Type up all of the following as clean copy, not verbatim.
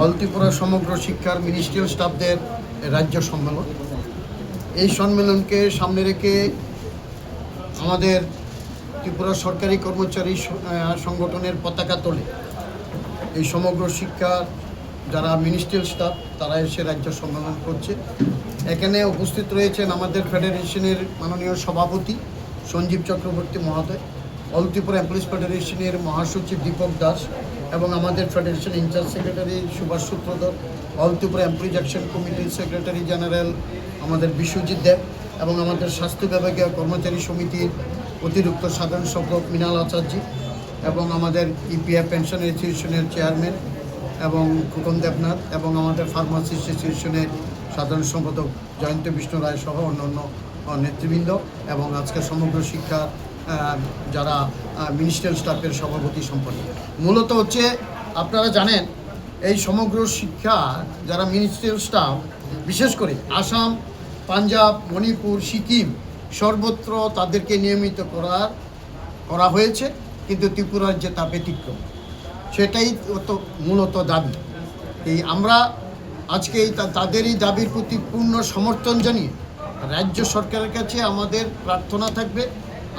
All Tripura সমগ্র শিক্ষার ministerial স্টাফদের রাজ্য সম্মেলন। এই সম্মেলনকে সামনে রেখে আমাদের ত্রিপুরা সরকারি কর্মচারী সংগঠনের পতাকা তোলে এই সমগ্র শিক্ষার যারা মিনিস্ট্রিয়াল স্টাফ তারা এসে রাজ্য সম্মেলন করছে। এখানে উপস্থিত রয়েছেন আমাদের ফেডারেশনের মাননীয় সভাপতি সঞ্জীব চক্রবর্তী মহোদয়, অল ত্রিপুরা এমপ্লয়িজ ফেডারেশনের মহাসচিব দীপক দাস এবং আমাদের ফেডারেশন ইনচার্জ সেক্রেটারি সুভাষ সূত্রধর, অল ত্রিপুরা এমপ্লয়িজ অ্যাকশন কমিটির সেক্রেটারি জেনারেল আমাদের বিশ্বজিৎ দেব এবং আমাদের স্বাস্থ্য বিভাগীয় কর্মচারী সমিতির অতিরিক্ত সাধারণ সম্পাদক মৃণাল আচার্য এবং আমাদের ইপিএফ পেনশন অ্যাসোসিয়েশনের চেয়ারম্যান এবং খোকন দেবনাথ এবং আমাদের ফার্মাসিস্ট অ্যাসোসিয়েশনের সাধারণ সম্পাদক জয়ন্ত বিষ্ণু রায় সহ অন্যান্য নেতৃবৃন্দ এবং আজকে সমগ্র শিক্ষার যারা মিনিস্ট্রিয়াল স্টাফের সভাপতি সম্পাদক। মূলত হচ্ছে আপনারা জানেন এই সমগ্র শিক্ষা যারা মিনিস্ট্রিয়াল স্টাফ, বিশেষ করে আসাম, পাঞ্জাব, মণিপুর, সিকিম সর্বত্র তাদেরকে নিয়মিত করা হয়েছে, কিন্তু ত্রিপুরার যে তা ব্যতিক্রম, সেটাই মূলত দাবি। এই আমরা আজকে তাদের এই দাবির প্রতি পূর্ণ সমর্থন জানিয়ে রাজ্য সরকারের কাছে আমাদের প্রার্থনা থাকবে,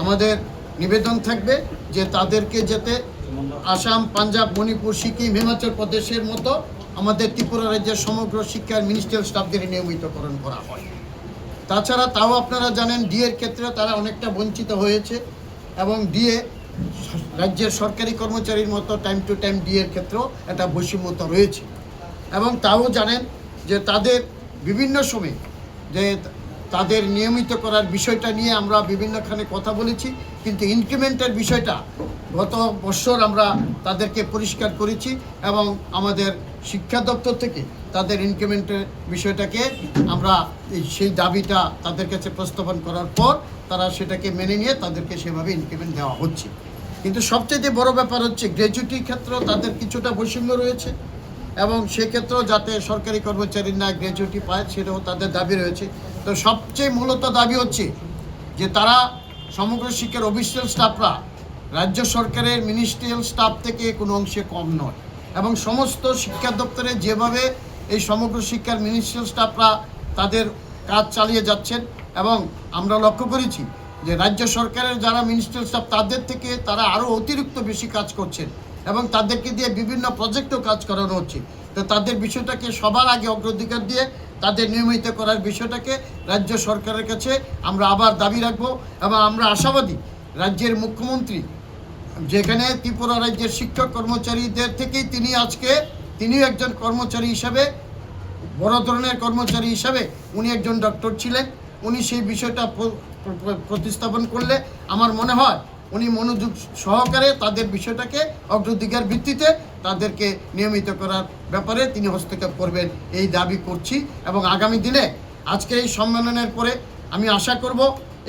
আমাদের নিবেদন থাকবে যে তাদেরকে যাতে আসাম, পাঞ্জাব, মণিপুর, সিকিম, হিমাচল প্রদেশের মতো আমাদের ত্রিপুরা রাজ্যের সমগ্র শিক্ষার মিনিস্ট্রিয়াল স্টাফদের নিয়মিতকরণ করা হয়। তাছাড়া তাও আপনারা জানেন ডিএর ক্ষেত্রে তারা অনেকটা বঞ্চিত হয়েছে এবং ডিএ রাজ্যের সরকারি কর্মচারীর মতো টাইম টু টাইম ডিএর ক্ষেত্রেও একটা বৈষম্যতা রয়েছে এবং তাও জানেন যে তাদের বিভিন্ন সময়ে যে তাদের নিয়মিত করার বিষয়টা নিয়ে আমরা বিভিন্নখানে কথা বলেছি, কিন্তু ইনক্রিমেন্টের বিষয়টা গত বছর আমরা তাদেরকে পরিষ্কার করেছি এবং আমাদের শিক্ষা দপ্তর থেকে তাদের ইনক্রিমেন্টের বিষয়টাকে আমরা সেই দাবিটা তাদের কাছে প্রস্তাবন করার পর তারা সেটাকে মেনে নিয়ে তাদেরকে সেভাবে ইনক্রিমেন্ট দেওয়া হচ্ছে। কিন্তু সবচেয়ে বড় ব্যাপার হচ্ছে গ্র্যাজুইটির ক্ষেত্রেও তাদের কিছুটা বৈষম্য রয়েছে এবং সেক্ষেত্রেও যাতে সরকারি কর্মচারীরা গ্র্যাজুইটি পায় সেটাও তাদের দাবি রয়েছে। তো সবচেয়ে মূলত দাবি হচ্ছে যে তারা সমগ্র শিক্ষার অফিসিয়াল স্টাফরা রাজ্য সরকারের মিনিস্ট্রিয়াল স্টাফ থেকে কোনো অংশে কম নয় এবং সমস্ত শিক্ষা দপ্তরে যেভাবে এই সমগ্র শিক্ষার মিনিস্ট্রিয়াল স্টাফরা তাদের কাজ চালিয়ে যাচ্ছেন এবং আমরা লক্ষ্য করেছি যে রাজ্য সরকারের যারা মিনিস্ট্রিয়াল স্টাফ তাদের থেকে তারা আরও অতিরিক্ত বেশি কাজ করছেন এবং তাদেরকে দিয়ে বিভিন্ন প্রজেক্টও কাজ করানো হচ্ছে। তো তাদের বিষয়টাকে সবার আগে অগ্রাধিকার দিয়ে তাদের নিয়মিত করার বিষয়টাকে রাজ্য সরকারের কাছে আমরা আবার দাবি রাখবো এবং আমরা আশাবাদী রাজ্যের মুখ্যমন্ত্রী যেখানে ত্রিপুরা রাজ্যের শিক্ষক কর্মচারীদের থেকেই তিনিও একজন কর্মচারী হিসাবে, বড় ধরনের কর্মচারী হিসাবে উনি একজন ডক্টর ছিলেন, উনি সেই বিষয়টা প্রতিস্থাপন করলে আমার মনে হয় উনি মনোযোগ সহকারে তাদের বিষয়টাকে অগ্রাধিকার ভিত্তিতে তাদেরকে নিয়মিত করার ব্যাপারে তিনি হস্তক্ষেপ করবেন এই দাবি করছি এবং আগামী দিনে আজকে এই সম্মেলনের পরে আমি আশা করব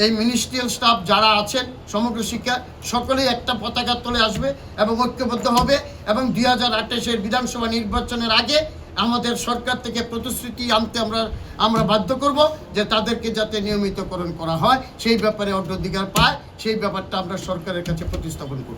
এই মিনিস্ট্রিয়াল স্টাফ যারা আছেন সমগ্র শিক্ষা সকলেই একটা পতাকার তলে আসবে এবং ঐক্যবদ্ধ হবে এবং 2028-এর বিধানসভা নির্বাচনের আগে আমাদের সরকার থেকে প্রতিশ্রুতি আনতে আমরা বাধ্য করব যে তাদেরকে যাতে নিয়মিতকরণ করা হয়, সেই ব্যাপারে অগ্রাধিকার পায়, সেই ব্যাপারটা আমরা সরকারের কাছে প্রতিস্থাপন করব।